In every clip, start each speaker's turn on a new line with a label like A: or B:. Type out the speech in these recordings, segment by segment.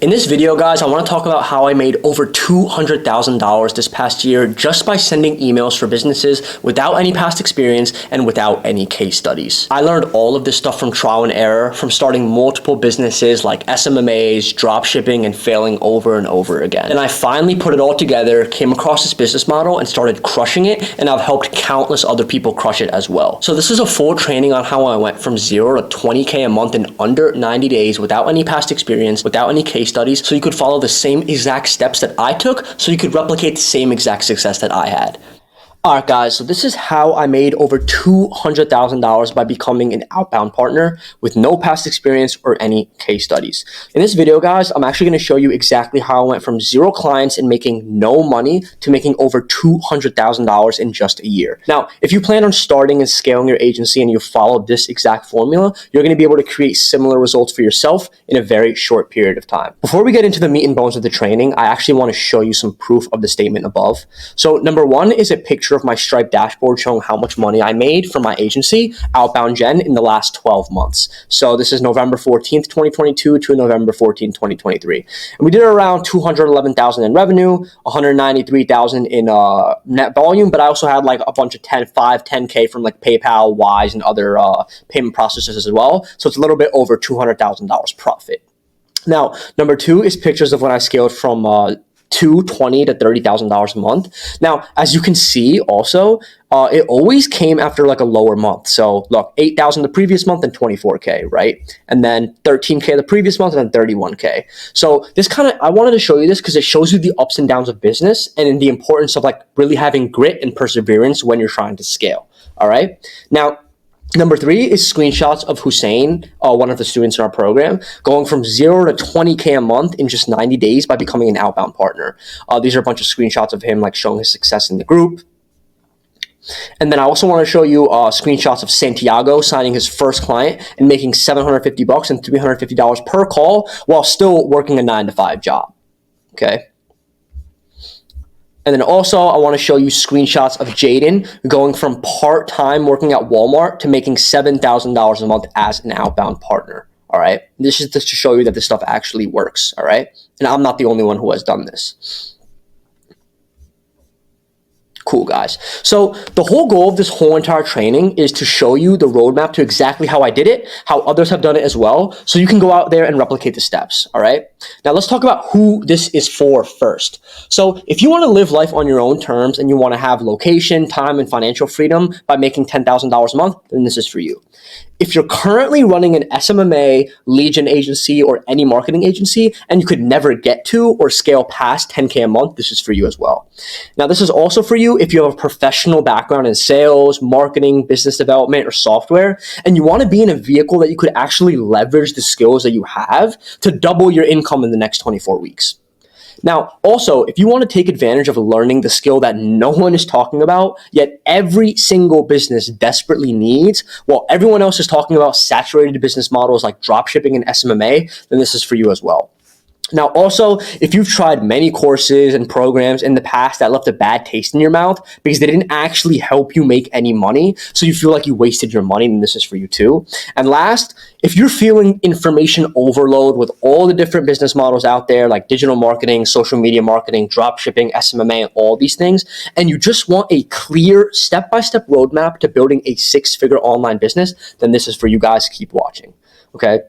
A: In this video, guys, I want to talk about how I made over $200,000 this past year just by sending emails for businesses without any past experience and without any case studies. I learned all of this stuff from trial and error, from starting multiple businesses like SMMAs, drop shipping, and failing over and over again. And I finally put it all together, came across this business model and started crushing it, and I've helped countless other people crush it as well. So this is a full training on how I went from 0 to 20K a month in under 90 days without any past experience, without any case studies, so you could follow the same exact steps that I took, so you could replicate the same exact success that I had. Alright guys, so this is how I made over $200,000 by becoming an outbound partner with no past experience or any case studies. In this video, guys, I'm actually going to show you exactly how I went from 0 clients and making no money to making over $200,000 in just a year. Now, if you plan on starting and scaling your agency and you follow this exact formula, you're going to be able to create similar results for yourself in a very short period of time. Before we get into the meat and bones of the training, I actually want to show you some proof of the statement above. So number one is a picture of my Stripe dashboard showing how much money I made from my agency, Outbound Gen, in the last 12 months. So this is November 14th, 2022 to November 14th, 2023. And we did around $211,000 in revenue, $193,000 in net volume, but I also had like a bunch of 10K from like PayPal, Wise, and other payment processors as well. So it's a little bit over $200,000 profit. Now, number two is pictures of when I scaled from $20,000 to $30,000 a month. Now, as you can see also, it always came after like a lower month. So look, 8,000 the previous month and 24K, right? And then 13K the previous month and then 31K. So this I wanted to show you this because it shows you the ups and downs of business and the importance of like really having grit and perseverance when you're trying to scale. All right. Now, number three is screenshots of Hussein, one of the students in our program, going from 0 to 20K a month in just 90 days by becoming an outbound partner. These are a bunch of screenshots of him like showing his success in the group. And then I also want to show you screenshots of Santiago signing his first client and making $750 and $350 per call while still working a 9-to-5 job. Okay. And then also, I want to show you screenshots of Jaden going from part-time working at Walmart to making $7,000 a month as an outbound partner. All right. This is just to show you that this stuff actually works. All right. And I'm not the only one who has done this. Cool, guys. So the whole goal of this whole entire training is to show you the roadmap to exactly how I did it, how others have done it as well, so you can go out there and replicate the steps, all right? Now let's talk about who this is for first. So if you want to live life on your own terms and you want to have location, time, and financial freedom by making $10,000 a month, then this is for you. If you're currently running an SMMA, lead gen agency, or any marketing agency, and you could never get to or scale past 10K a month, this is for you as well. Now, this is also for you if you have a professional background in sales, marketing, business development, or software, and you want to be in a vehicle that you could actually leverage the skills that you have to double your income in the next 24 weeks. Now, also, if you want to take advantage of learning the skill that no one is talking about, yet every single business desperately needs, while everyone else is talking about saturated business models like dropshipping and SMMA, then this is for you as well. Now, also, if you've tried many courses and programs in the past that left a bad taste in your mouth because they didn't actually help you make any money, so you feel like you wasted your money, then this is for you too. And last, if you're feeling information overload with all the different business models out there like digital marketing, social media marketing, drop shipping, SMMA, and all these things, and you just want a clear step-by-step roadmap to building a 6-figure online business, then this is for you guys. Keep watching, okay?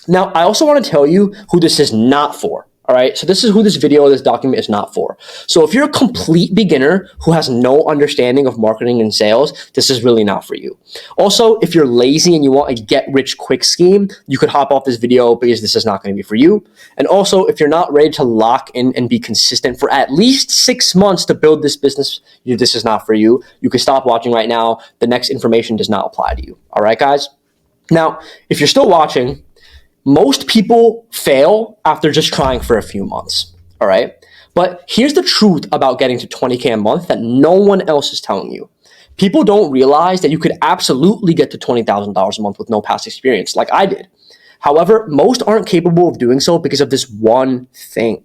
A: Now, I also want to tell you who this is not for, all right? So this is who this video, this document is not for. So if you're a complete beginner who has no understanding of marketing and sales, this is really not for you. Also, if you're lazy and you want a get-rich-quick scheme, you could hop off this video because this is not going to be for you. And also, if you're not ready to lock in and be consistent for at least 6 months to build this business, this is not for you. You can stop watching right now. The next information does not apply to you, all right, guys? Now, if you're still watching, most people fail after just trying for a few months, all right? But here's the truth about getting to 20K a month that no one else is telling you. People don't realize that you could absolutely get to $20,000 a month with no past experience like I did. However, most aren't capable of doing so because of this one thing.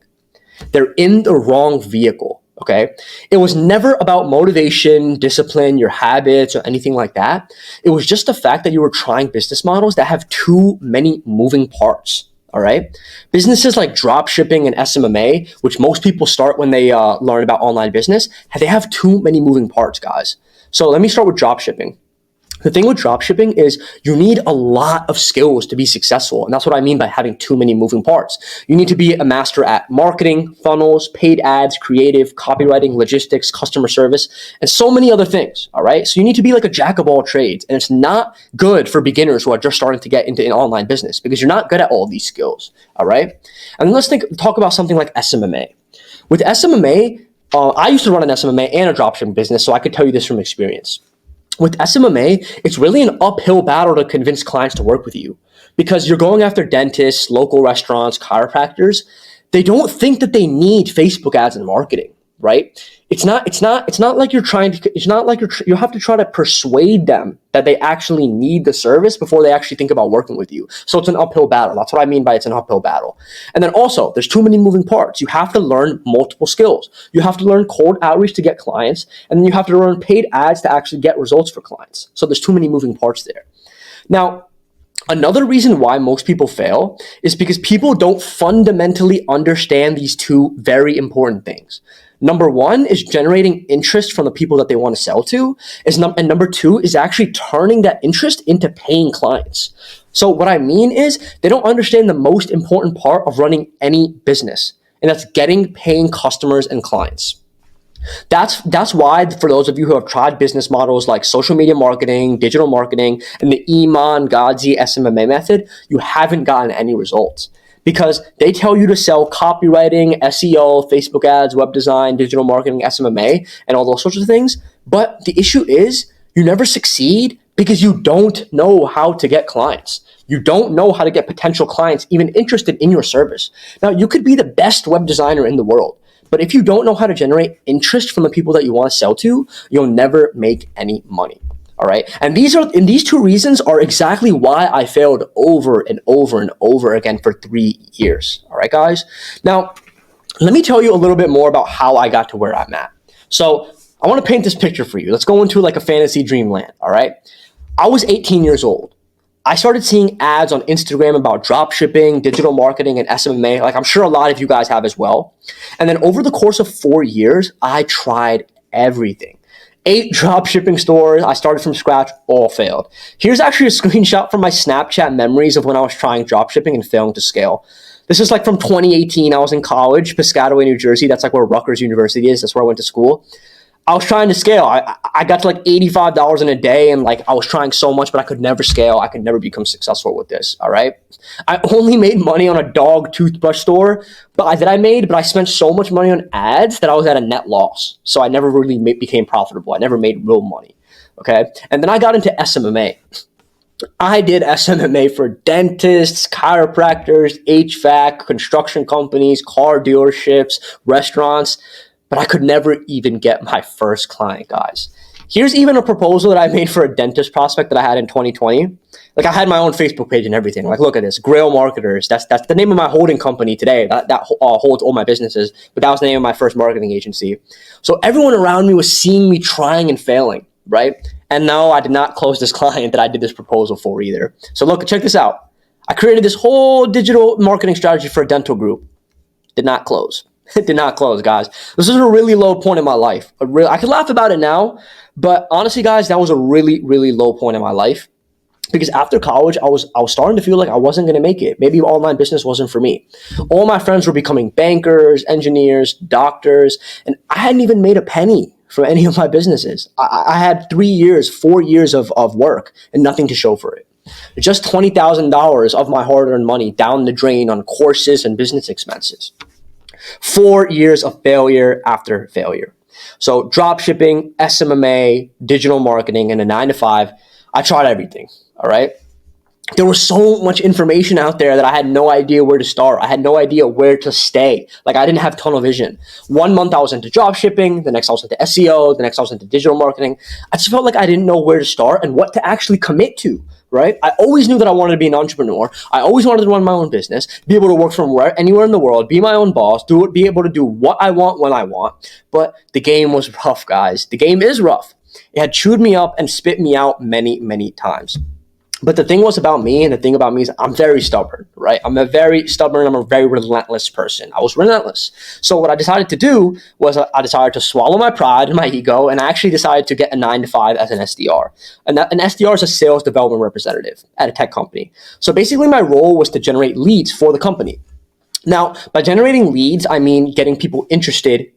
A: They're in the wrong vehicle. Okay. It was never about motivation, discipline, your habits, or anything like that. It was just the fact that you were trying business models that have too many moving parts. All right. Businesses like drop shipping and SMMA, which most people start when they learn about online business, they have too many moving parts, guys. So let me start with drop shipping. The thing with dropshipping is you need a lot of skills to be successful. And that's what I mean by having too many moving parts. You need to be a master at marketing, funnels, paid ads, creative, copywriting, logistics, customer service, and so many other things. All right. So you need to be like a jack of all trades. And it's not good for beginners who are just starting to get into an online business because you're not good at all these skills. All right. And then let's talk about something like SMMA. With SMMA, I used to run an SMMA and a dropshipping business, so I could tell you this from experience. With SMMA, it's really an uphill battle to convince clients to work with you because you're going after dentists, local restaurants, chiropractors. They don't think that they need Facebook ads and marketing, right? It's not like you're trying to, it's not like you have to try to persuade them that they actually need the service before they actually think about working with you. So it's an uphill battle. That's what I mean by it's an uphill battle. And then also, there's too many moving parts. You have to learn multiple skills. You have to learn cold outreach to get clients, and then you have to learn paid ads to actually get results for clients. So there's too many moving parts there. Now, another reason why most people fail is because people don't fundamentally understand these two very important things. Number one is generating interest from the people that they want to sell to, and number two is actually turning that interest into paying clients. So what I mean is they don't understand the most important part of running any business, and that's getting paying customers and clients. That's why, for those of you who have tried business models like social media marketing, digital marketing, and the Iman Gadzhi SMMA method, you haven't gotten any results. Because they tell you to sell copywriting, SEO, Facebook ads, web design, digital marketing, SMMA, and all those sorts of things. But the issue is you never succeed because you don't know how to get clients. You don't know how to get potential clients even interested in your service. Now, you could be the best web designer in the world, but if you don't know how to generate interest from the people that you want to sell to, you'll never make any money. All right. And these two reasons are exactly why I failed over and over and over again for 3 years. All right, guys. Now, let me tell you a little bit more about how I got to where I'm at. So I want to paint this picture for you. Let's go into like a fantasy dreamland. All right. I was 18 years old. I started seeing ads on Instagram about drop shipping, digital marketing, and SMMA. Like I'm sure a lot of you guys have as well. And then over the course of 4 years, I tried everything. 8 drop shipping stores. I started from scratch, all failed. Here's actually a screenshot from my Snapchat memories of when I was trying drop shipping and failing to scale. This is like from 2018. I was in college, Piscataway, New Jersey. That's like where Rutgers University is. That's where I went to school. I was trying to scale. I got to like $85 in a day, and like I was trying so much, but I could never scale. I could never become successful with this. All right. I only made money on a dog toothbrush store, but I spent so much money on ads that I was at a net loss. So I never really became profitable. I never made real money. Okay. And then I got into SMMA. I did SMMA for dentists, chiropractors, HVAC, construction companies, car dealerships, restaurants, but I could never even get my first client, guys. Here's even a proposal that I made for a dentist prospect that I had in 2020. Like I had my own Facebook page and everything. Like, look at this, Grail Marketers. That's the name of my holding company today. That holds all my businesses, but that was the name of my first marketing agency. So everyone around me was seeing me trying and failing, right? And no, I did not close this client that I did this proposal for either. So look, check this out. I created this whole digital marketing strategy for a dental group. Did not close. It did not close, guys. This is a really low point in my life. I could laugh about it now, but honestly, guys, that was a really, really low point in my life. Because after college, I was starting to feel like I wasn't going to make it. Maybe online business wasn't for me. All my friends were becoming bankers, engineers, doctors, and I hadn't even made a penny from any of my businesses. I had 4 years of work and nothing to show for it. Just $20,000 of my hard-earned money down the drain on courses and business expenses. 4 years of failure after failure. So drop shipping, SMMA, digital marketing, and a 9-to-5, I tried everything. All right. There was so much information out there that I had no idea where to start. I had no idea where to stay. Like I didn't have tunnel vision. 1 month I was into drop shipping. The next I was into SEO. The next I was into digital marketing. I just felt like I didn't know where to start and what to actually commit to. Right? I always knew that I wanted to be an entrepreneur. I always wanted to run my own business, be able to work from anywhere in the world, be my own boss, be able to do what I want when I want. But the game was rough, guys. The game is rough. It had chewed me up and spit me out many, many times. But the thing was about me, and the thing about me is I'm very stubborn, right? I'm a very stubborn, I'm a very relentless person. I was relentless. So what I decided to do was I decided to swallow my pride and my ego, and I actually decided to get a 9 to 5 as an SDR. And an SDR is a sales development representative at a tech company. So basically my role was to generate leads for the company. Now, by generating leads, I mean getting people interested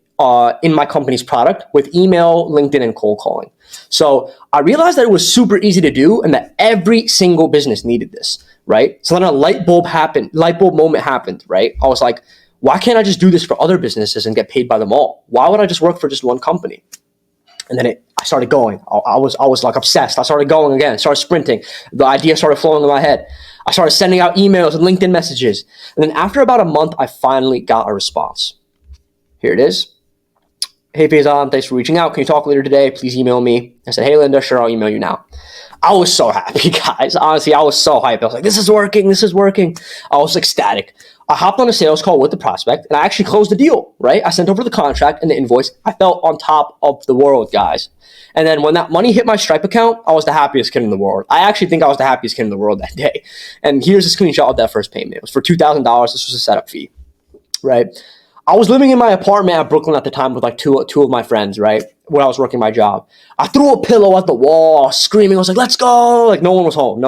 A: in my company's product with email, LinkedIn, and cold calling. So I realized that it was super easy to do and that every single business needed this, right? So then a light bulb moment happened, right? I was like, why can't I just do this for other businesses and get paid by them all? Why would I just work for just one company? And then I started going. I was like obsessed. I started going again, started sprinting. The idea started flowing in my head. I started sending out emails and LinkedIn messages. And then after about a month, I finally got a response. Here it is. Hey, Faizan, thanks for reaching out. Can you talk later today? Please email me. I said, hey, Linda, sure, I'll email you now. I was so happy, guys. Honestly, I was so hyped. I was like, this is working. This is working. I was ecstatic. I hopped on a sales call with the prospect, and I actually closed the deal, right? I sent over the contract and the invoice. I felt on top of the world, guys. And then when that money hit my Stripe account, I was the happiest kid in the world. I actually think I was the happiest kid in the world that day. And here's a screenshot of that first payment. It was for $2,000. This was a setup fee, right? I was living in my apartment at Brooklyn at the time with like two of my friends, right? When I was working my job. I threw a pillow at the wall, screaming. I was like, let's go. Like no one was home,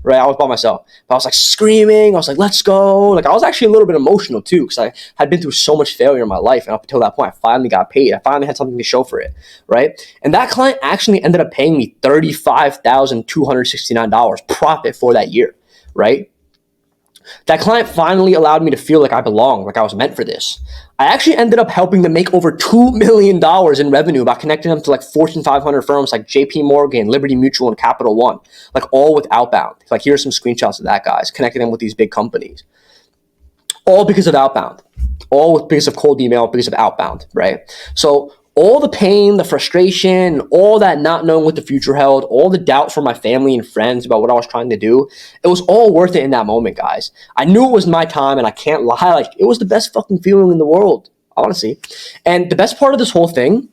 A: right? I was by myself. But I was like screaming. I was like, let's go. Like I was actually a little bit emotional too because I had been through so much failure in my life. And up until that point, I finally got paid. I finally had something to show for it, right? And that client actually ended up paying me $35,269 profit for that year, right? That client finally allowed me to feel like I belonged, like I was meant for this. I actually ended up helping them make over $2 million in revenue by connecting them to like Fortune 500 firms like JP Morgan, Liberty Mutual, and Capital One, like all with Outbound. Like here's some screenshots of that, guys, connecting them with these big companies. All because of Outbound, all because of cold email, because of Outbound, right? So all the pain, the frustration, all that not knowing what the future held, all the doubt from my family and friends about what I was trying to do, it was all worth it in that moment, guys. I knew it was my time, and I can't lie, like it was the best fucking feeling in the world, honestly. And the best part of this whole thing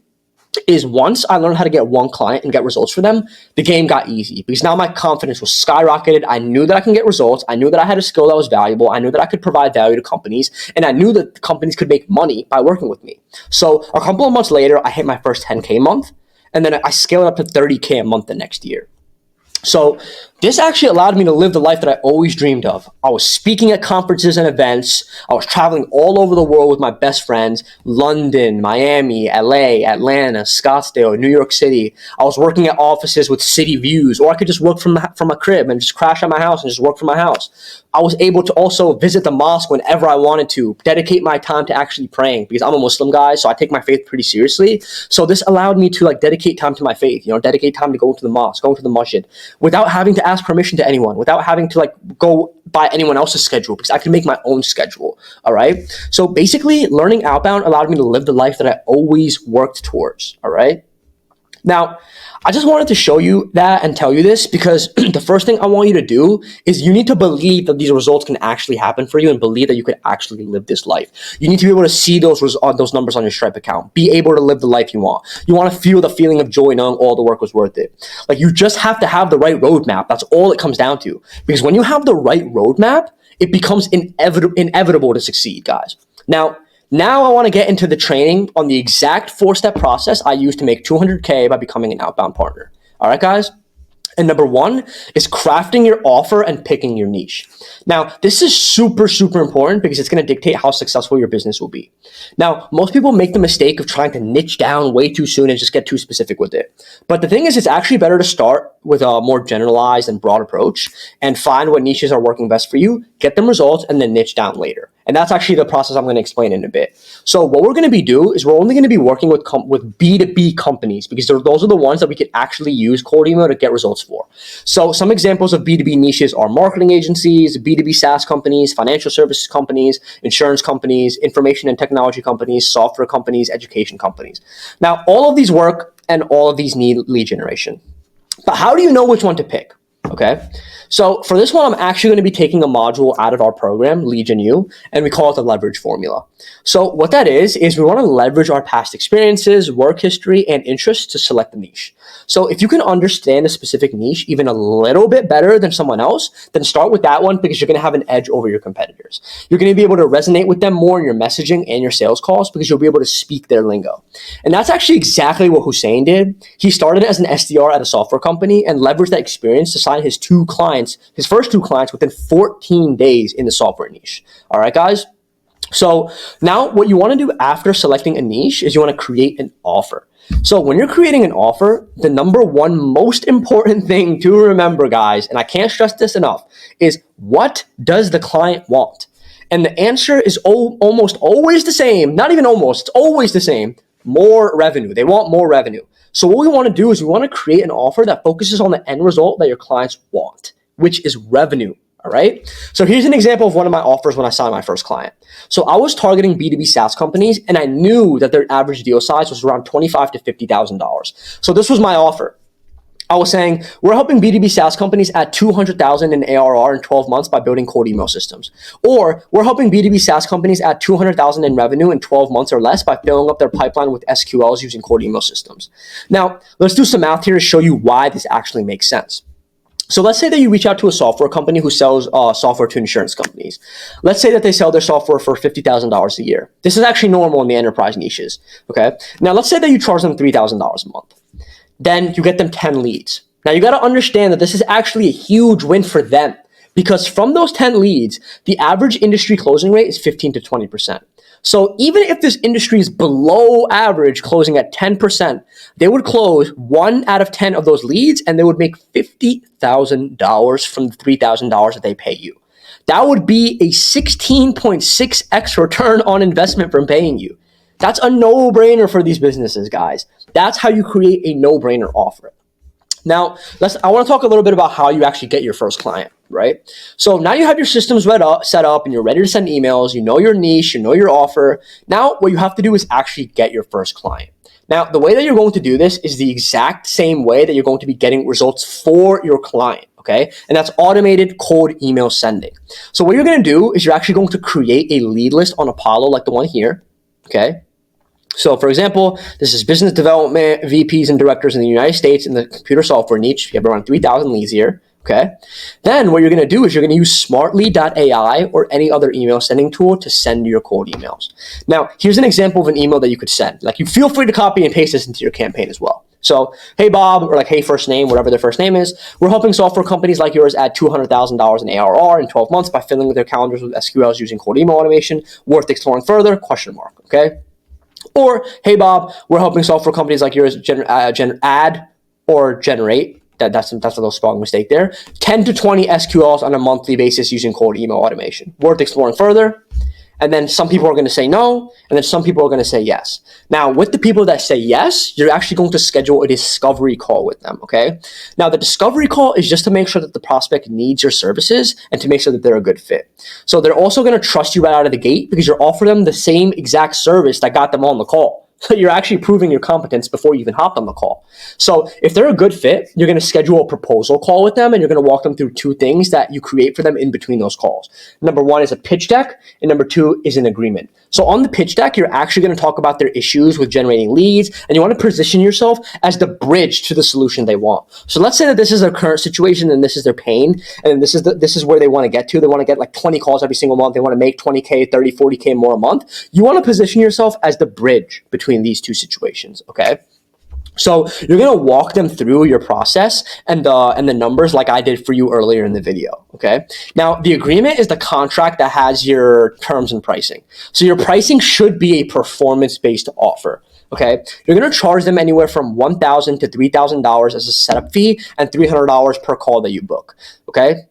A: is once I learned how to get one client and get results for them, the game got easy because now my confidence was skyrocketed. I knew that I can get results. I knew that I had a skill that was valuable. I knew that I could provide value to companies, and I knew that the companies could make money by working with me. So a couple of months later, I hit my first 10K month, and then I scaled up to 30K a month the next year. So this actually allowed me to live the life that I always dreamed of. I was speaking at conferences and events. I was traveling all over the world with my best friends, London, Miami, LA, Atlanta, Scottsdale, New York City. I was working at offices with city views, or I could just work from a crib and just crash at my house and just work from my house. I was able to also visit the mosque whenever I wanted to, dedicate my time to actually praying because I'm a Muslim guy, so I take my faith pretty seriously. So this allowed me to like dedicate time to my faith, dedicate time to going to the mosque, going to the masjid, without having to ask permission to anyone, without having to like go by anyone else's schedule because I can make my own schedule. All right. So basically learning Outbound allowed me to live the life that I always worked towards. All right. Now, I just wanted to show you that and tell you this because the first thing I want you to do is you need to believe that these results can actually happen for you and believe that you could actually live this life. You need to be able to see those numbers on your Stripe account, be able to live the life you want. You want to feel the feeling of joy knowing all the work was worth it. Like you just have to have the right roadmap. That's all it comes down to. Because when you have the right roadmap, it becomes inevitable to succeed, guys. Now I want to get into the training on the exact 4-step process I use to make 200K by becoming an Outbound partner. All right, guys? And number one is crafting your offer and picking your niche. Now, this is super, super important because it's going to dictate how successful your business will be. Now, most people make the mistake of trying to niche down way too soon and just get too specific with it. But the thing is, it's actually better to start with a more generalized and broad approach and find what niches are working best for you, get them results, and then niche down later. And that's actually the process I'm going to explain in a bit. So what we're going to do is we're only going to be working with B2B companies because those are the ones that we could actually use cold email to get results for. So some examples of B2B niches are marketing agencies, B2B SaaS companies, financial services companies, insurance companies, information and technology companies, software companies, education companies. Now, all of these work and all of these need lead generation. But how do you know which one to pick? okay? So for this one, I'm actually going to be taking a module out of our program, Lead Gen U, and we call it the leverage formula. So what that is we want to leverage our past experiences, work history, and interests to select the niche. So if you can understand a specific niche even a little bit better than someone else, then start with that one because you're going to have an edge over your competitors. You're going to be able to resonate with them more in your messaging and your sales calls because you'll be able to speak their lingo. And that's actually exactly what Hussein did. He started as an SDR at a software company and leveraged that experience to sign his first two clients within 14 days in the software niche. All right, guys? So now what you want to do after selecting a niche is you want to create an offer. So when you're creating an offer, the number one most important thing to remember, guys, and I can't stress this enough, is what does the client want? And the answer is almost always the same. Not even almost, it's always the same. More revenue. They want more revenue. So what we want to do is we want to create an offer that focuses on the end result that your clients want, which is revenue. All right. So here's an example of one of my offers when I signed my first client. So I was targeting B2B SaaS companies, and I knew that their average deal size was around $25,000 to $50,000. So this was my offer. I was saying, we're helping B2B SaaS companies add 200,000 in ARR in 12 months by building cold email systems. Or we're helping B2B SaaS companies add 200,000 in revenue in 12 months or less by filling up their pipeline with SQLs using cold email systems. Now, let's do some math here to show you why this actually makes sense. So let's say that you reach out to a software company who sells software to insurance companies. Let's say that they sell their software for $50,000 a year. This is actually normal in the enterprise niches, okay? Now, let's say that you charge them $3,000 a month. Then you get them 10 leads. Now, you got to understand that this is actually a huge win for them because from those 10 leads, the average industry closing rate is 15 to 20%. So even if this industry is below average, closing at 10%, they would close 1 out of 10 of those leads and they would make $50,000 from the $3,000 that they pay you. That would be a 16.6x return on investment from paying you. That's a no-brainer for these businesses, guys. That's how you create a no-brainer offer. Now, I want to talk a little bit about how you actually get your first client, right? So now you have your systems set up and you're ready to send emails. You know your niche, you know your offer. Now, what you have to do is actually get your first client. Now, the way that you're going to do this is the exact same way that you're going to be getting results for your client, okay? And that's automated cold email sending. So what you're going to do is you're actually going to create a lead list on Apollo like the one here, okay? So, for example, this is business development VPs and directors in the United States in the computer software niche. You have around 3,000 leads here, okay? Then what you're going to do is you're going to use smartly.ai or any other email sending tool to send your cold emails. Now, here's an example of an email that you could send. Like, you feel free to copy and paste this into your campaign as well. So, hey, Bob, or like, hey, first name, whatever their first name is. We're helping software companies like yours add $200,000 in ARR in 12 months by filling their calendars with SQLs using cold email automation. Worth exploring further, ? Okay? Or, hey, Bob, we're helping software companies like yours add or generate, that's a little spelling mistake there, 10 to 20 SQLs on a monthly basis using cold email automation. Worth exploring further. And then some people are going to say no, and then some people are going to say yes. Now, with the people that say yes, you're actually going to schedule a discovery call with them, okay? Now, the discovery call is just to make sure that the prospect needs your services and to make sure that they're a good fit. So they're also going to trust you right out of the gate because you're offering them the same exact service that got them on the call. So you're actually proving your competence before you even hopped on the call. So if they're a good fit, you're going to schedule a proposal call with them and you're going to walk them through 2 things that you create for them in between those calls. Number 1 is a pitch deck and number 2 is an agreement. So on the pitch deck, you're actually going to talk about their issues with generating leads and you want to position yourself as the bridge to the solution they want. So let's say that this is their current situation and this is their pain and this is where they want to get to. They want to get like 20 calls every single month. They want to make 20K, 30, 40K more a month. You want to position yourself as the bridge between these 2 situations, okay? So you're going to walk them through your process and the numbers like I did for you earlier in the video, okay? Now, the agreement is the contract that has your terms and pricing. So your pricing should be a performance-based offer, okay? You're going to charge them anywhere from $1,000 to $3,000 as a setup fee and $300 per call that you book, okay?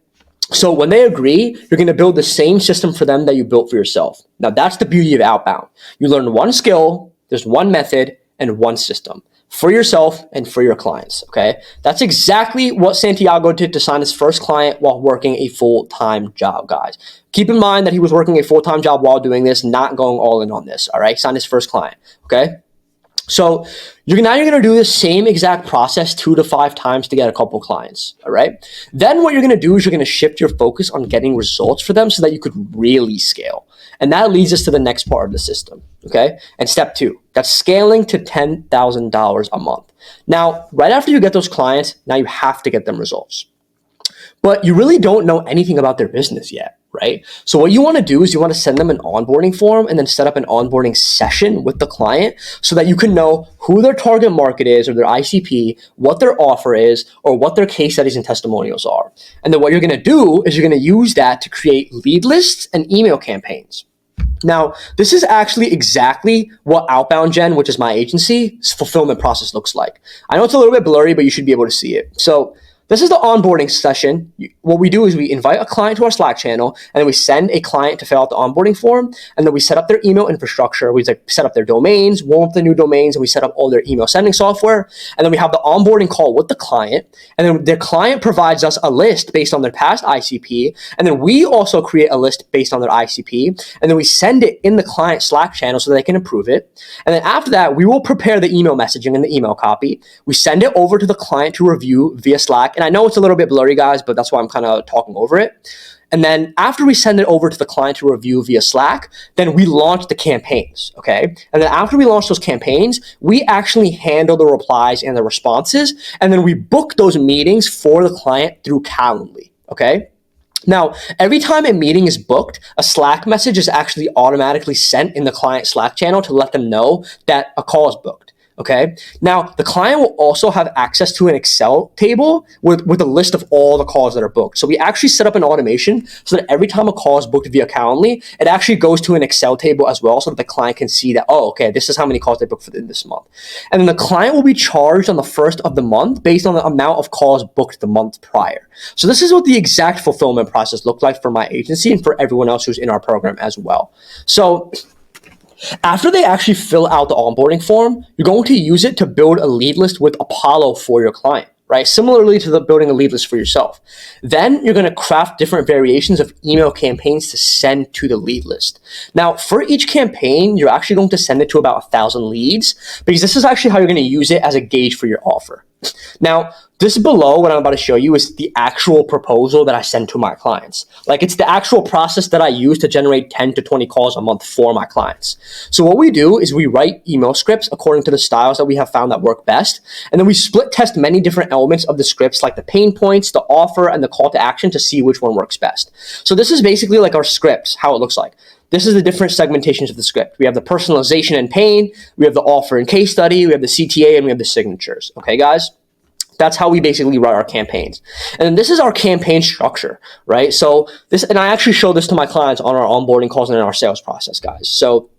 A: So when they agree, you're going to build the same system for them that you built for yourself. Now, that's the beauty of Outbound. You learn one skill, there's one method, and one system for yourself and for your clients, okay? That's exactly what Santiago did to sign his first client while working a full-time job, guys. Keep in mind that he was working a full-time job while doing this, not going all in on this, all right? Signed his first client, okay? So you're going to do the same exact process 2 to 5 times to get a couple clients. All right. Then what you're going to do is you're going to shift your focus on getting results for them so that you could really scale. And that leads us to the next part of the system. Okay. And step 2, that's scaling to $10,000 a month. Now, right after you get those clients, now you have to get them results. But you really don't know anything about their business yet, right? So what you want to do is you want to send them an onboarding form and then set up an onboarding session with the client so that you can know who their target market is or their ICP, what their offer is, or what their case studies and testimonials are. And then what you're going to do is you're going to use that to create lead lists and email campaigns. Now, this is actually exactly what Outbound Gen, which is my agency's fulfillment process looks like. I know it's a little bit blurry, but you should be able to see it. So this is the onboarding session. What we do is we invite a client to our Slack channel, and then we send a client to fill out the onboarding form, and then we set up their email infrastructure. We set up their domains, warm up the new domains, and we set up all their email sending software. And then we have the onboarding call with the client, and then their client provides us a list based on their past ICP, and then we also create a list based on their ICP, and then we send it in the client Slack channel so they can approve it. And then after that, we will prepare the email messaging and the email copy. We send it over to the client to review via Slack. And I know it's a little bit blurry, guys, but that's why I'm kind of talking over it. And then after we send it over to the client to review via Slack, then we launch the campaigns, okay? And then after we launch those campaigns, we actually handle the replies and the responses, and then we book those meetings for the client through Calendly, okay? Now, every time a meeting is booked, a Slack message is actually automatically sent in the client Slack channel to let them know that a call is booked. Okay. Now, the client will also have access to an Excel table with a list of all the calls that are booked. So we actually set up an automation so that every time a call is booked via Calendly, it actually goes to an Excel table as well so that the client can see that, oh, okay, this is how many calls they booked for this month. And then the client will be charged on the first of the month based on the amount of calls booked the month prior. So this is what the exact fulfillment process looked like for my agency and for everyone else who's in our program as well. So after they actually fill out the onboarding form, you're going to use it to build a lead list with Apollo for your client, right? Similarly to the building a lead list for yourself. Then you're going to craft different variations of email campaigns to send to the lead list. Now, for each campaign, you're actually going to send it to about 1,000 leads because this is actually how you're going to use it as a gauge for your offer. Now, this below, what I'm about to show you is the actual proposal that I send to my clients. Like, it's the actual process that I use to generate 10 to 20 calls a month for my clients. So what we do is we write email scripts according to the styles that we have found that work best. And then we split test many different elements of the scripts, like the pain points, the offer, and the call to action to see which one works best. So this is basically like our scripts, how it looks like. This is the different segmentations of the script. We have the personalization and pain, we have the offer and case study, we have the CTA, and we have the signatures. Okay, guys? That's how we basically write our campaigns. And then this is our campaign structure, right? So this, and I actually show this to my clients on our onboarding calls and in our sales process, guys. So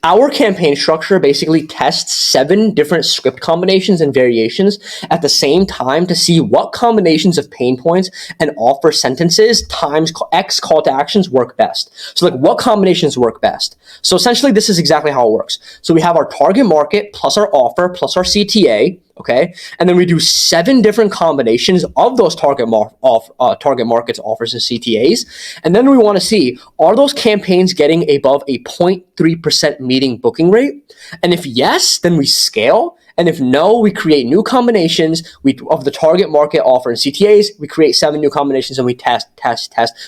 A: our campaign structure basically tests 7 different script combinations and variations at the same time to see what combinations of pain points and offer sentences times X call to actions work best. So like what combinations work best? So essentially this is exactly how it works. So we have our target market plus our offer plus our CTA, okay? And then we do 7 different combinations of those target markets, offers, and CTAs. And then we want to see, are those campaigns getting above a 0.3% meeting booking rate? And if yes, then we scale. And if no, we create new combinations of the target market, offer, and CTAs. We create 7 new combinations and we test.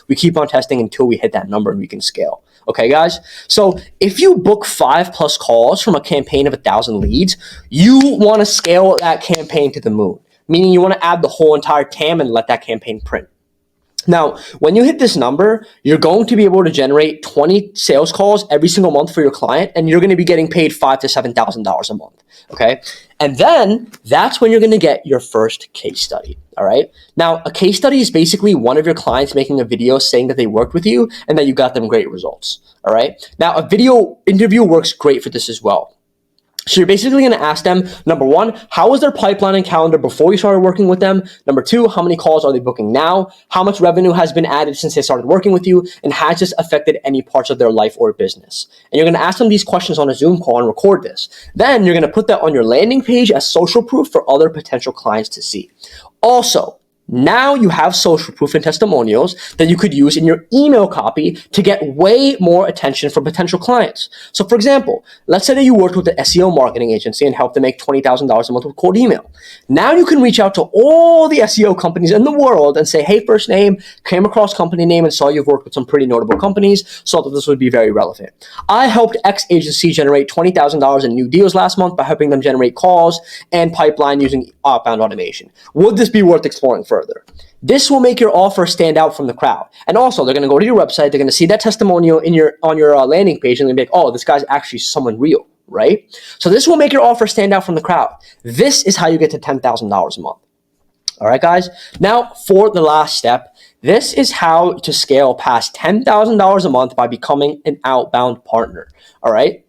A: We keep on testing until we hit that number and we can scale. Okay, guys? So if you book 5+ calls from a campaign of 1,000 leads, you want to scale that campaign to the moon, meaning you want to add the whole entire TAM and let that campaign print. Now, when you hit this number, you're going to be able to generate 20 sales calls every single month for your client, and you're going to be getting paid $5,000 to $7,000 a month, okay? And then that's when you're going to get your first case study, all right? Now, a case study is basically one of your clients making a video saying that they worked with you and that you got them great results, all right? Now, a video interview works great for this as well. So you're basically going to ask them, number 1, how was their pipeline and calendar before you started working with them? Number 2, how many calls are they booking now? How much revenue has been added since they started working with you? And has this affected any parts of their life or business? And you're going to ask them these questions on a Zoom call and record this. Then you're going to put that on your landing page as social proof for other potential clients to see. Also, Now you have social proof and testimonials that you could use in your email copy to get way more attention from potential clients. So for example, let's say that you worked with an SEO marketing agency and helped them make $20,000 a month with cold email. Now you can reach out to all the SEO companies in the world and say, hey, first name, came across company name and saw you've worked with some pretty notable companies, so that this would be very relevant. I helped X agency generate $20,000 in new deals last month by helping them generate calls and pipeline using outbound automation. Would this be worth exploring further? This will make your offer stand out from the crowd. And also, they're going to go to your website, they're going to see that testimonial on your landing page, and they're going to be like, oh, this guy's actually someone real, right? So this will make your offer stand out from the crowd. This is how you get to $10,000 a month. All right, guys. Now, for the last step, this is how to scale past $10,000 a month by becoming an outbound partner. All right.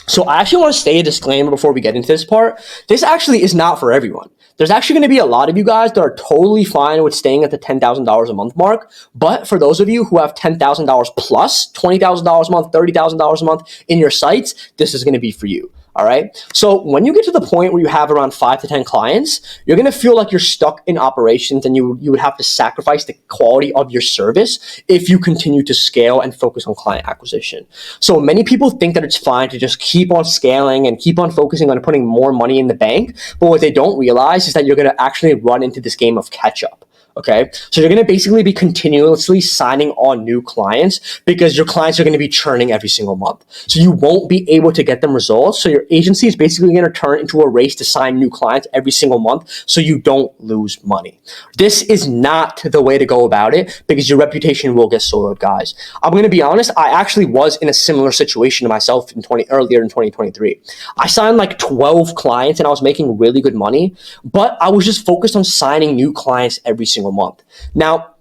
A: So I actually want to say a disclaimer before we get into this part. This actually is not for everyone. There's actually going to be a lot of you guys that are totally fine with staying at the $10,000 a month mark. But for those of you who have $10,000 plus, $20,000 a month, $30,000 a month in your sites, this is going to be for you. All right. So when you get to the point where you have around 5 to 10 clients, you're going to feel like you're stuck in operations and you would have to sacrifice the quality of your service if you continue to scale and focus on client acquisition. So many people think that it's fine to just keep on scaling and keep on focusing on putting more money in the bank. But what they don't realize is that you're going to actually run into this game of catch up. Okay. So you're going to basically be continuously signing on new clients because your clients are going to be churning every single month. So you won't be able to get them results. So your agency is basically going to turn into a race to sign new clients every single month so you don't lose money. This is not the way to go about it because your reputation will get soiled, guys. I'm going to be honest. I actually was in a similar situation to myself earlier in 2023. I signed like 12 clients and I was making really good money, but I was just focused on signing new clients every single month. Now,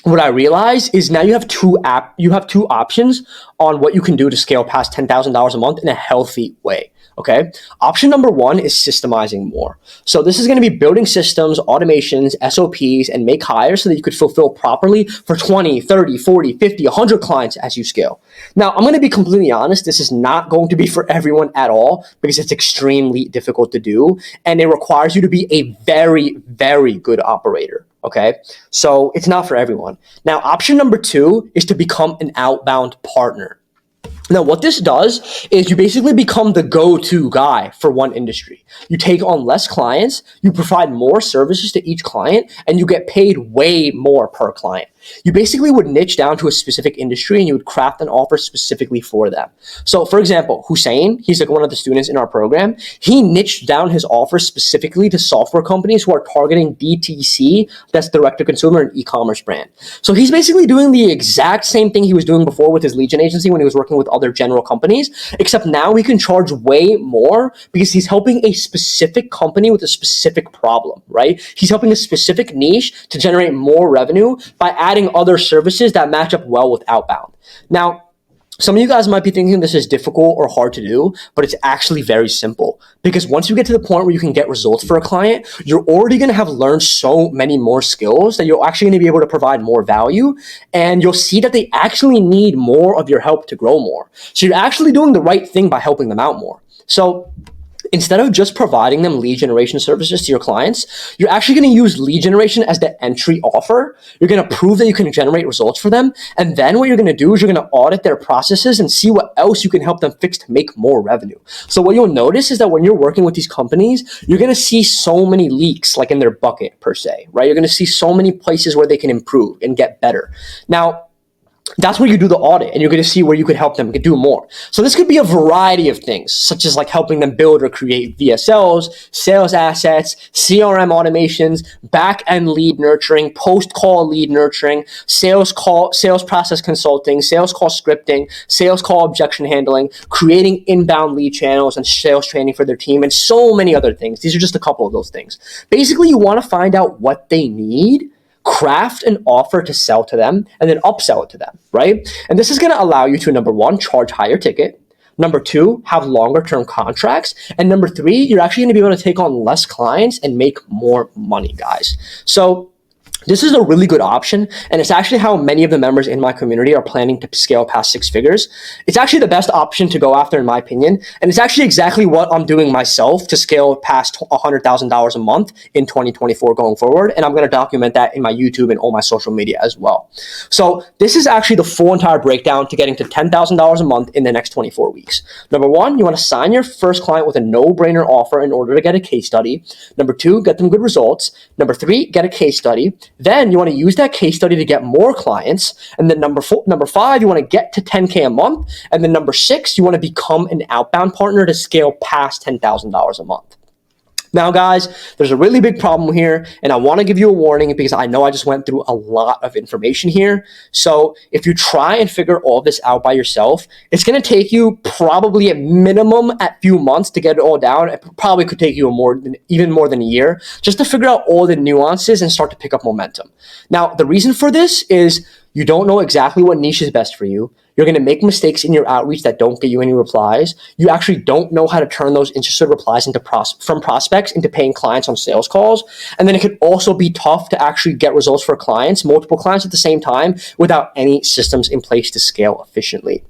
A: what I realized is now you have two options on what you can do to scale past $10,000 a month in a healthy way. Okay. Option number one is systemizing more. So this is going to be building systems, automations, SOPs, and make hires so that you could fulfill properly for 20, 30, 40, 50, 100 clients as you scale. Now, I'm going to be completely honest. This is not going to be for everyone at all because it's extremely difficult to do. And it requires you to be a very, very good operator. Okay. So it's not for everyone. Now, option number two is to become an outbound partner. Now, what this does is you basically become the go-to guy for one industry. You take on less clients, you provide more services to each client, and you get paid way more per client. You basically would niche down to a specific industry and you would craft an offer specifically for them. So for example, Hussein, he's like one of the students in our program. He niched down his offer specifically to software companies who are targeting DTC, that's direct to consumer and e-commerce brand. So he's basically doing the exact same thing he was doing before with his lead gen agency when he was working with other general companies, except now he can charge way more because he's helping a specific company with a specific problem, right? He's helping a specific niche to generate more revenue by adding other services that match up well with outbound. Now, some of you guys might be thinking this is difficult or hard to do, but it's actually very simple because once you get to the point where you can get results for a client, you're already going to have learned so many more skills that you're actually going to be able to provide more value, and you'll see that they actually need more of your help to grow more. So you're actually doing the right thing by helping them out more. So instead of just providing them lead generation services to your clients, you're actually going to use lead generation as the entry offer. You're going to prove that you can generate results for them. And then what you're going to do is you're going to audit their processes and see what else you can help them fix to make more revenue. So what you'll notice is that when you're working with these companies, you're going to see so many leaks like in their bucket per se, right? You're going to see so many places where they can improve and get better. Now, that's where you do the audit and you're going to see where you could help them do more. So this could be a variety of things, such as like helping them build or create VSLs, sales assets, CRM automations, back-end lead nurturing, post-call lead nurturing, sales process consulting, sales call scripting, sales call objection handling, creating inbound lead channels and sales training for their team, and so many other things. These are just a couple of those things. Basically, you want to find out what they need, craft an offer to sell to them, and then upsell it to them, right? And this is going to allow you to, number one, charge higher ticket. Number two, have longer term contracts. And number three, you're actually going to be able to take on less clients and make more money, guys. So This is a really good option, and it's actually how many of the members in my community are planning to scale past 6 figures. It's actually the best option to go after, in my opinion, and it's actually exactly what I'm doing myself to scale past $100,000 a month in 2024 going forward, and I'm going to document that in my YouTube and all my social media as well. So this is actually the full entire breakdown to getting to $10,000 a month in the next 24 weeks. Number one, you want to sign your first client with a no-brainer offer in order to get a case study. Number two, get them good results. Number three, get a case study. Then you want to use that case study to get more clients. And then number five, you want to get to 10K a month. And then number six, you want to become an outbound partner to scale past $10,000 a month. Now, guys, there's a really big problem here, and I want to give you a warning because I know I just went through a lot of information here. So if you try and figure all this out by yourself, it's going to take you probably a minimum at few months to get it all down. It probably could take you even more than a year just to figure out all the nuances and start to pick up momentum. Now, the reason for this is you don't know exactly what niche is best for you. You're going to make mistakes in your outreach that don't get you any replies. You actually don't know how to turn those interested replies into from prospects into paying clients on sales calls. And then it could also be tough to actually get results for clients, multiple clients at the same time, without any systems in place to scale efficiently.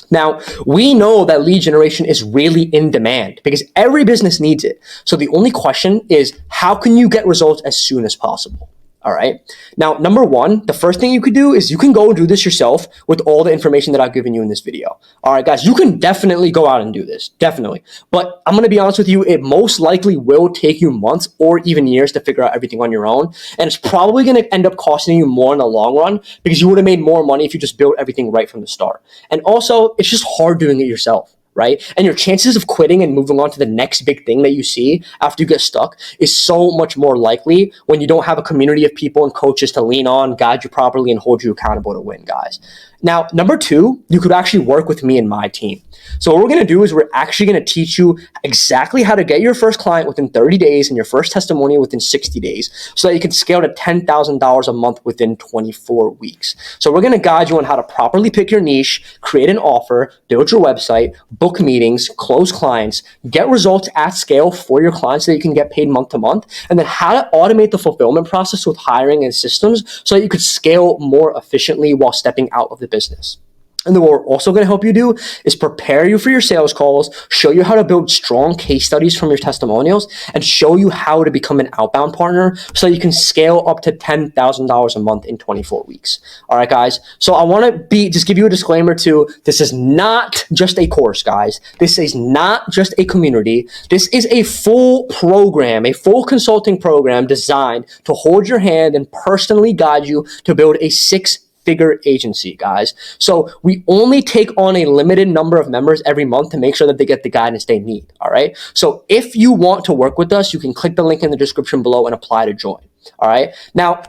A: Now, we know that lead generation is really in demand because every business needs it. So the only question is, how can you get results as soon as possible? All right. Now, number one, the first thing you could do is you can go do this yourself with all the information that I've given you in this video. All right, guys, you can definitely go out and do this. Definitely. But I'm going to be honest with you, it most likely will take you months or even years to figure out everything on your own. And it's probably going to end up costing you more in the long run because you would have made more money if you just built everything right from the start. And also, it's just hard doing it yourself. Right? And your chances of quitting and moving on to the next big thing that you see after you get stuck is so much more likely when you don't have a community of people and coaches to lean on, guide you properly, and hold you accountable to win, guys. Now, number two, you could actually work with me and my team. So what we're going to do is we're actually going to teach you exactly how to get your first client within 30 days and your first testimonial within 60 days so that you can scale to $10,000 a month within 24 weeks. So we're going to guide you on how to properly pick your niche, create an offer, build your website, book meetings, close clients, get results at scale for your clients so that you can get paid month to month, and then how to automate the fulfillment process with hiring and systems so that you could scale more efficiently while stepping out of the business. And then what we're also going to help you do is prepare you for your sales calls, show you how to build strong case studies from your testimonials, and show you how to become an outbound partner so you can scale up to $10,000 a month in 24 weeks. All right, guys. So I want to just give you a disclaimer too. This is not just a course, guys. This is not just a community. This is a full program, a full consulting program designed to hold your hand and personally guide you to build a six-figure agency, guys. So we only take on a limited number of members every month to make sure that they get the guidance they need. All right. So if you want to work with us, you can click the link in the description below and apply to join. All right. Now,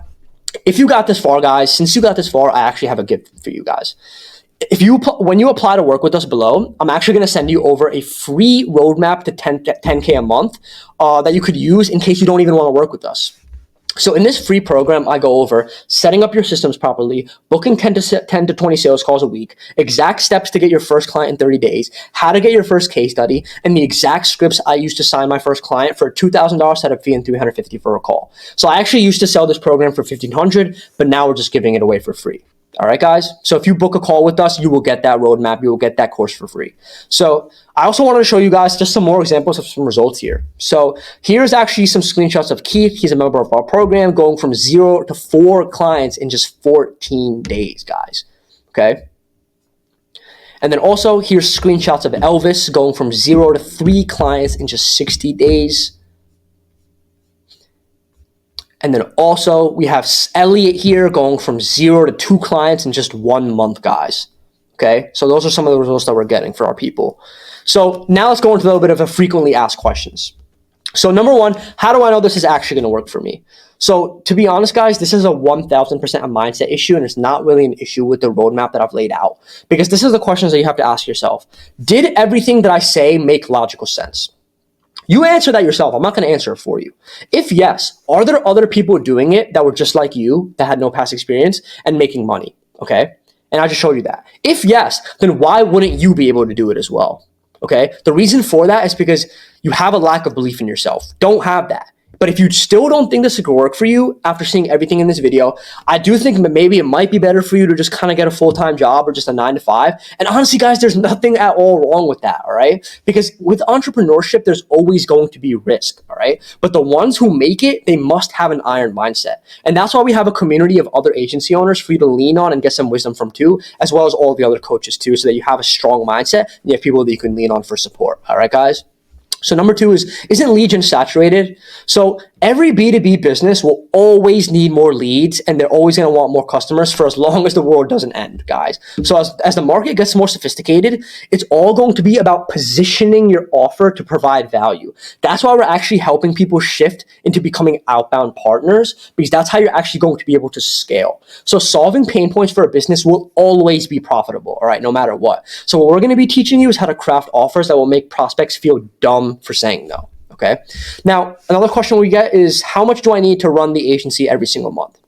A: if you got this far, guys, since you got this far, I actually have a gift for you guys. When you apply to work with us below, I'm actually going to send you over a free roadmap to 10K a month that you could use in case you don't even want to work with us. So in this free program, I go over setting up your systems properly, booking 10 to 20 sales calls a week, exact steps to get your first client in 30 days, how to get your first case study, and the exact scripts I used to sign my first client for a $2,000 setup fee and $350 for a call. So I actually used to sell this program for $1,500, but now we're just giving it away for free. All right, guys. So if you book a call with us, you will get that roadmap. You will get that course for free. So I also wanted to show you guys just some more examples of some results here. So here's actually some screenshots of Keith. He's a member of our program going from 0 to 4 clients in just 14 days, guys. Okay. And then also here's screenshots of Elvis going from 0 to 3 clients in just 60 days. And then also we have Elliot here going from 0 to 2 clients in just 1 month, guys. Okay, so those are some of the results that we're getting for our people. So now let's go into a little bit of a frequently asked questions. So number one, how do I know this is actually going to work for me? So to be honest, guys, this is a 1,000% a mindset issue, and it's not really an issue with the roadmap that I've laid out. Because this is the questions that you have to ask yourself. Did everything that I say make logical sense? You answer that yourself. I'm not going to answer it for you. If yes, are there other people doing it that were just like you, that had no past experience and making money? Okay. And I just showed you that. If yes, then why wouldn't you be able to do it as well? Okay. The reason for that is because you have a lack of belief in yourself. Don't have that. But if you still don't think this could work for you after seeing everything in this video, I do think maybe it might be better for you to just kind of get a full-time job or just a 9 to 5. And honestly, guys, there's nothing at all wrong with that, all right? Because with entrepreneurship, there's always going to be risk, all right? But the ones who make it, they must have an iron mindset. And that's why we have a community of other agency owners for you to lean on and get some wisdom from too, as well as all the other coaches too, so that you have a strong mindset and you have people that you can lean on for support, all right, guys? So number 2 isn't lead gen saturated? So every B2B business will always need more leads, and they're always going to want more customers for as long as the world doesn't end, guys. So as the market gets more sophisticated, it's all going to be about positioning your offer to provide value. That's why we're actually helping people shift into becoming outbound partners, because that's how you're actually going to be able to scale. So solving pain points for a business will always be profitable, all right, no matter what. So what we're going to be teaching you is how to craft offers that will make prospects feel dumb for saying no. Okay. Now, another question we get is, how much do I need to run the agency every single month?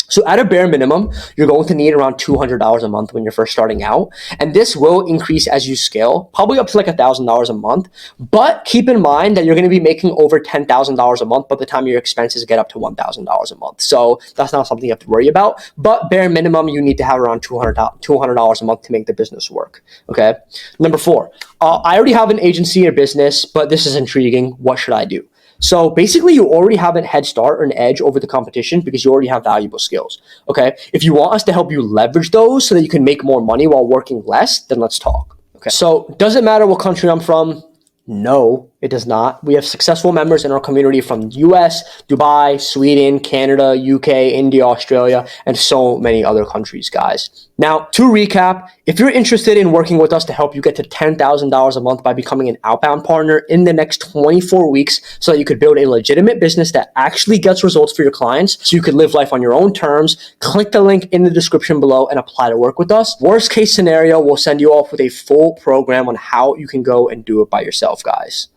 A: So at a bare minimum, you're going to need around $200 a month when you're first starting out. And this will increase as you scale, probably up to like $1,000 a month. But keep in mind that you're going to be making over $10,000 a month by the time your expenses get up to $1,000 a month. So that's not something you have to worry about. But bare minimum, you need to have around $200 a month to make the business work. Okay. Number 4, I already have an agency or business, but this is intriguing. What should I do? So basically, you already have a head start or an edge over the competition because you already have valuable skills, okay? If you want us to help you leverage those so that you can make more money while working less, then let's talk, okay? So does it matter what country I'm from? No, it does not. We have successful members in our community from US, Dubai, Sweden, Canada, UK, India, Australia, and so many other countries, guys. Now, to recap, if you're interested in working with us to help you get to $10,000 a month by becoming an outbound partner in the next 24 weeks so that you could build a legitimate business that actually gets results for your clients so you could live life on your own terms, click the link in the description below and apply to work with us. Worst case scenario, we'll send you off with a full program on how you can go and do it by yourself, guys.